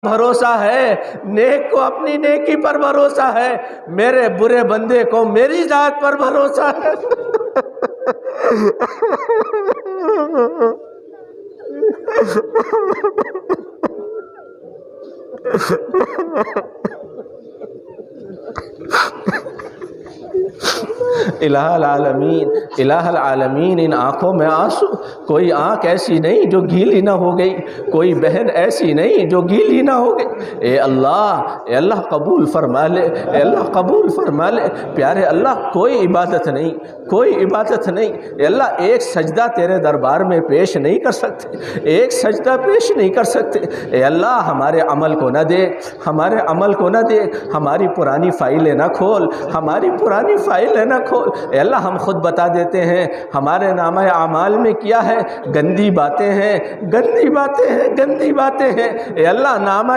بھروسہ ہے، نیک کو اپنی نیکی پر بھروسہ ہے، میرے برے بندے کو میری ذات پر بھروسہ ہے۔ الہ العالمین ان آنکھوں میں آنسو، کوئی آنکھ ایسی نہیں جو گیلی نہ ہو گئی، کوئی بہن ایسی نہیں جو گیلی نہ ہو گئی۔ اے اللہ قبول فرما لے، اے اللہ قبول فرما لے۔ پیارے اللہ کوئی عبادت نہیں، کوئی عبادت نہیں، اے اللہ ایک سجدہ تیرے دربار میں پیش نہیں کر سکتے، ایک سجدہ پیش نہیں کر سکتے۔ اے اللہ ہمارے عمل کو نہ دیکھ، ہمارے عمل کو نہ دیکھ، ہماری پرانی فائلیں نہ کھول، ہماری پرانی فائلیں نہ کھول۔ اے اللہ ہم خود بتا دیتے ہیں ہمارے نامہ اعمال میں کیا ہے، گندی باتیں ہیں، گندی باتیں ہیں، گندی باتیں ہیں۔ اے اللہ نامہ